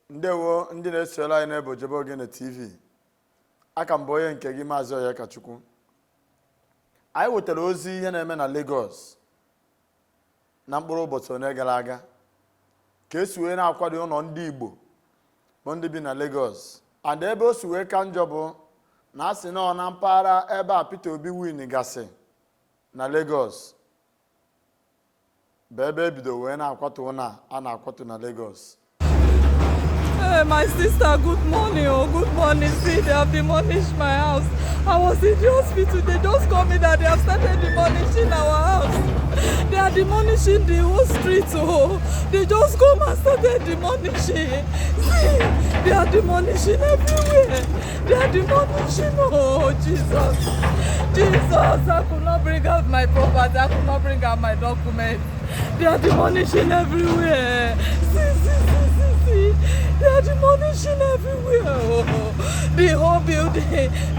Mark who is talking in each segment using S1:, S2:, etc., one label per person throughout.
S1: Ndewo ndị na-esola anyị n'ebe Ojebe Ogene TV. Aka m bụ onye nke gị Maazị Oyekachukwu. Anyị wetara ozi ihe na-eme na Lagos na mkpụrụ ụbọchị one gara aga ka esi wee na-akwado ụlọ ndị Igbo bụ ndị bi na Lagos. And ebe o si wee ka njọ bụ na asị nọ na mpaghara ebe a Peter Obi win gasị na Lagos bụ ebe ebido wee na-akwatu na a na-akwatu na Lagos.
S2: My sister, good morning. Oh, good morning. See, they have demolished my house. I was in the hospital. They just called me that they have started demolishing our house. They are demolishing the whole street. Oh, they just come and started demolishing. See, they are demolishing everywhere. They are demolishing. Oh, Jesus. Jesus, I could not bring out my property. I could not bring out my documents. They are demolishing everywhere. See. They are demolishing everywhere. Oh, the whole building,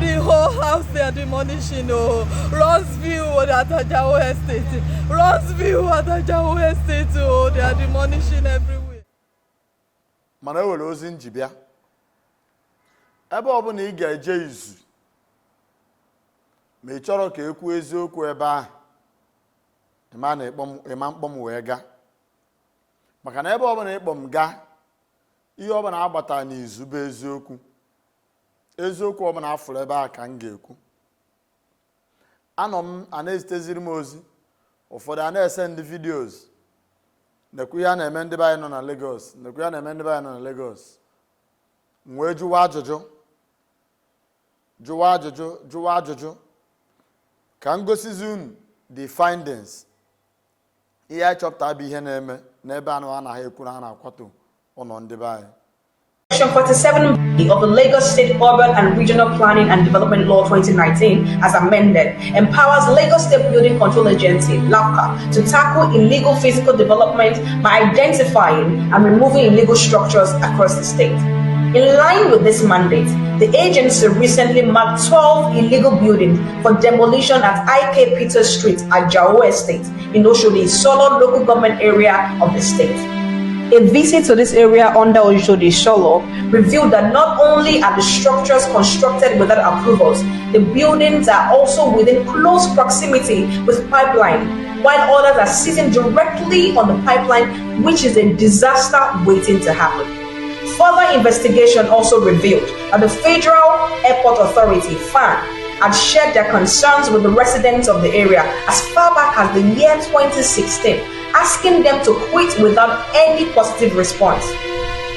S2: the whole house, they are demolishing. Oh, Rossville at Ajawo Estate. Rossville at Ajawo Estate. Oh, they are demolishing everywhere.
S1: Mana ewere ozi njibia. Ebe ọ bụ na ị ga-eje izu ma ị chọrọ ka ekwu eziokwu ebe ahụ, ịma mkpọm wee gaa. Maka na ebe ọ bụ na ịkpọm gaa, ihe ọ bụ na agbata n'izu bụ eziokwu. Eziokwu ọ bụ na afụrụ ebe a ka m ga-ekwu. Anọ m a na-eziteziri m ozi, ụfọdụ a na-ese ndị vidiyoz nekwu ihe a na-eme ndị be anyị nọ na Lagos, nekwu ihe a na-eme ndị be anyị nọ na Lagos. M wee jụwa ajụjụ ka m gosizi unu the findings. Ihe anyị chọpụta bụ ihe na-eme n'ebe anụ a na-ha ekwu na a na-akwatu ụlọ ndị be anyị.
S3: Section 47 of the Lagos State Urban and Regional Planning and Development Law 2019, as amended, empowers Lagos State Building Control Agency (LAPCA) to tackle illegal physical development by identifying and removing illegal structures across the state. In line with this mandate, the agency recently marked 12 illegal buildings for demolition at IK Peter Street at Ajawo Estate in Oshodi, Solo local government area of the state. A visit to this area under Oshodi Solo revealed that not only are the structures constructed without approvals, the buildings are also within close proximity with pipeline, while others are sitting directly on the pipeline, which is a disaster waiting to happen. Further investigation also revealed that the Federal Airport Authority, FAN, had shared their concerns with the residents of the area as far back as the year 2016, asking them to quit without any positive response.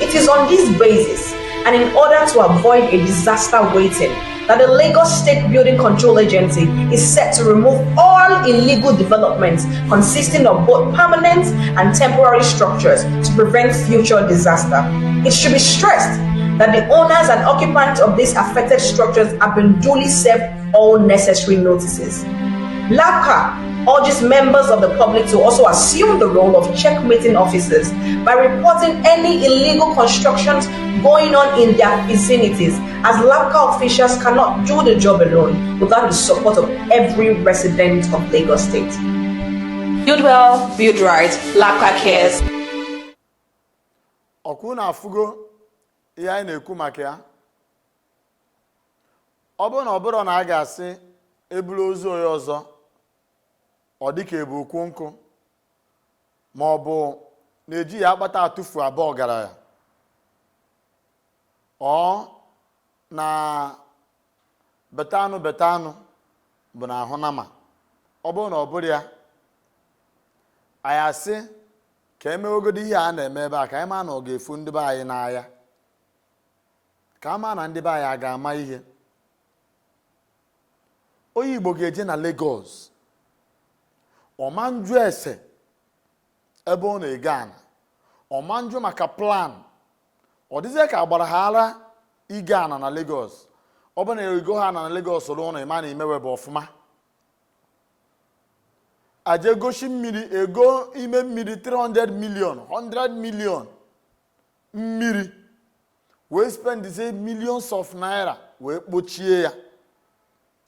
S3: It is on this basis, and in order to avoid a disaster waiting, that the Lagos State Building Control Agency is set to remove all illegal developments consisting of both permanent and temporary structures to prevent future disaster. It should be stressed that the owners and occupants of these affected structures have been duly served all necessary notices. LAPCA urges members of the public to also assume the role of checkmating officers by reporting any illegal constructions going on in their vicinities, as LAPCA officials cannot do the job alone without the support of every resident of Lagos State. Build well, build right, LAPCA cares.
S1: Ọkụ na-afụgo ihe anyị na-ekwu maka ya. Ọ bụrụ na ọ bụrụ na a ga-asị ebulu ozu onye ọzọ, ọ dịka ebu okwu nkụ, ma ọ bụ na-eji ya akpata atụfu abụọ ọgaranya, ọ na betanụ bụ na ahụ nama. Ọ bụrụ na ọ bụrụ ya, anyị asị ka emewegodi ihe a na-eme ebe a, ka anyị maa na ọ ga-efu ndị be anyị n'ahịa, ka a maa na ndị be anyị a ga-ama ihe. Onye Igbo ga-eje na Lagos, ọmanjụ ese ebe ọ na-ege ana, ọmanjụ maka plan. Ọ dịzie ka agbara ha ara ige ana na Lagos. Ọ bụ na ego ha na Lagos ụlọ ụlọ ịma na imewebe ọfụma. Aje goshi mmiri, ego ime mmiri 300 million, 100 million mmiri, wee spend say millions of naira wee kpochie ya,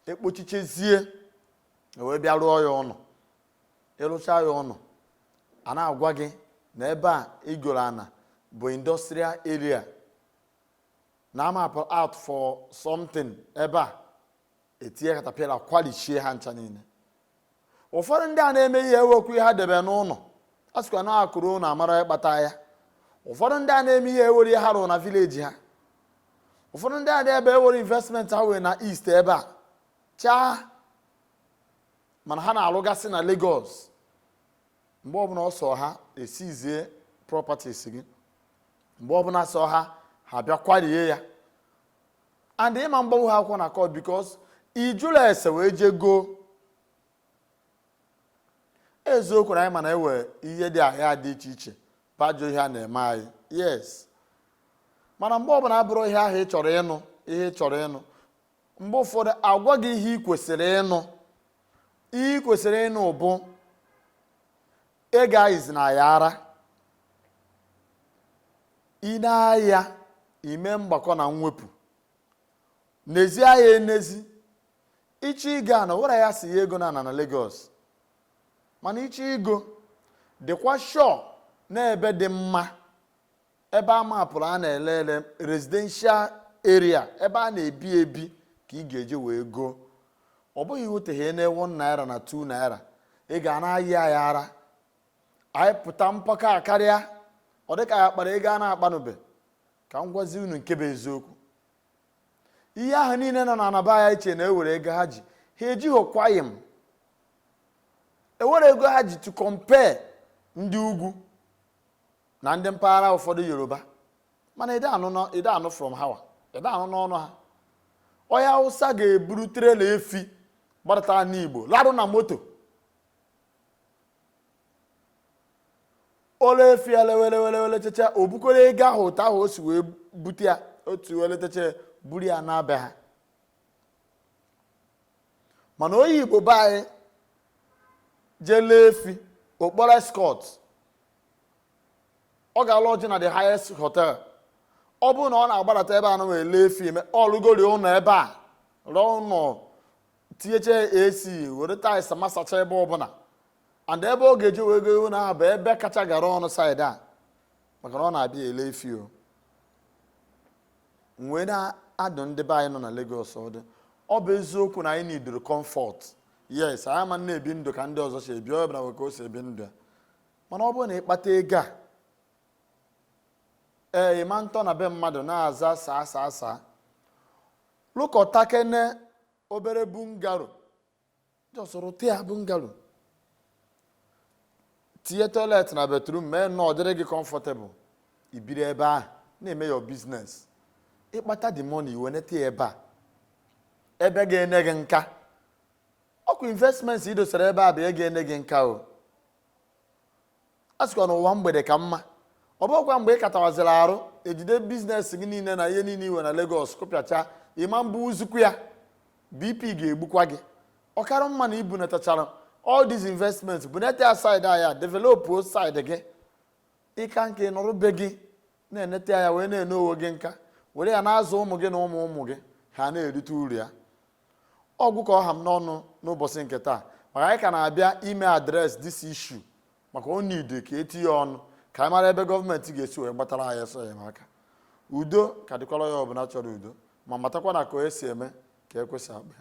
S1: ekpochichezie wee bịa rụọ ya ọnụ. Ịrụcha ya ọnụ, a na-agwa gị na ebe a igoro ana bụ industrial area na ama out for something ebe a etinye katapila kwalichie ha ncha niile. Ụfọdụ ndị a na-eme ihe ewekwu ihe ha debe n'ụlọ a sịkwa na akụrụ na amara ịkpata ya. Ụfọdụ ndị a na-eme ihe ewere ha rụrụ na village ha. Ụfọdụ ndị a na-ebe ewere investment ha wee na east ebe a chaa mana ha na-alụgasị na Lagos. Mgbe ọbụla ọsọ ha esizie properties gị, mgbe ọbụla sọ ha bịa kwarie ya, and ịma mgbanwe ha akwụkwọ na court because ijụla ese wee je go. Eziokwu na anyị mana ewe ihe dị ahịa dị iche iche bajọ ihe a na-eme anyị, yes, mana mgbe ọbụla abụrụ ihe ahụ ị chọrọ ịnụ, ihe ị chọrọ ịnụ, mgbe ụfọdụ agwa gị ihe ị kwesịrị ịnụ. Ihe ị kwesịrị ịnụ bụ ịga izi na ya ara, ị na-ahịa ime mgbakọ na mwepụ, n'ezi ahịa enezi. Ichi ịga na were ya si ya ego na Lagos, mana ichi igo dịkwa sure na ebe dị mma, ebe a mapụrụ a na-elele residential area, ebe a na-ebi ebi ka ị ga-eje wee go. Ọ bụghị iweteghe na 1 naira na 2 naira ị ga na-ayị ya ara. Anyị pụta mpaka karịa, ọ dịka ya kpara ego a na-akpanube. Ka m gwazi unu nke bụ eziokwu, ihe ahụ niile nọ na anaba ya iche na ewere ego ha ji, ha ejighịkwa m ewere ego ha ji to compare ndị ugwu na ndị mpaghara ụfọdụ Yoruba, mana ide anụ from hawa, ide anụ n'ọnụ ha. Onye Hausa ga-eburu trela efi gbadata n'Igbo larụ na moto, ole efi ya lewelewele checha obukoro ego ahụ ụta ahụ o si wee bute ya otu wele teche buru ya na-abịa ha. Mana onye Igbo be anyị jele efi okporo escort, ọ ga-alụ ọjị na the highest hotel. Ọ bụrụ na ọ na-agbadata ebe a na wee lee efi eme ọlụgori ụlọ ebe a rụọ ụlọ tinyeche AC were tais masacha ebe ọbụla, and ebe ọ ga-eji wee go ewu na bụ ebe kacha gara ọnụ side a maka na ọ na-abịa ele efi. Mgbe na-adụ ndị be anyị nọ na Lagos ọdụ, ọ bụ eziokwu na anyị nidiri comfort, yes, anyị ma na-ebi ndụ ka ndị ọzọ si ebi, ọ bụla ka o si ebi ndụ ya. Mana ọ bụrụ na ịkpata ego a ịma ntọ na be mmadụ na-aza saa lụkọta kene obere bungalow, jọsụrụ tia bungalow, tinye toilet na bedroom, mee na ọ dịrị gị comfortable, ibiri ebe ahụ na-eme your business. Ịkpata the money weneta ebe a, ebe ga-ene gị nka. Ọkụ investments ị dosara ebe a bụ ị ga-ene gị nka o. A sịkwa n'ụwa mgbede ka mma. Ọ bụkwa mgbe ị katawaziri arụ ejide business gị niile na ihe niile iwe na Lagos kụpịacha ịma mbụ uzukwu ya, BP ga-egbukwa gị. Ọkara mma na ibu netachara all these investments bunete ya side aya, develop o side gị. Ịka nke nọrụ be gị na-enete ya wee na-ene onwe gị nka, were ya na-azụ ụmụ gị na ụmụ gị ha na-erite uru ya. Ọgwụ ka ọha m n'ọnụ n'ụbọchị nke taa, maka anyị ka na-abịa ime address this issue maka o need ka etinye ọnụ ka anyị mara ebe gọọmenti ga-esi wee gbatara anyị ọsọ enyemaka. Udo ka dịkwara ya ọbụla chọrọ udo, ma matakwa na ka o esi eme ka ekwesị akpa.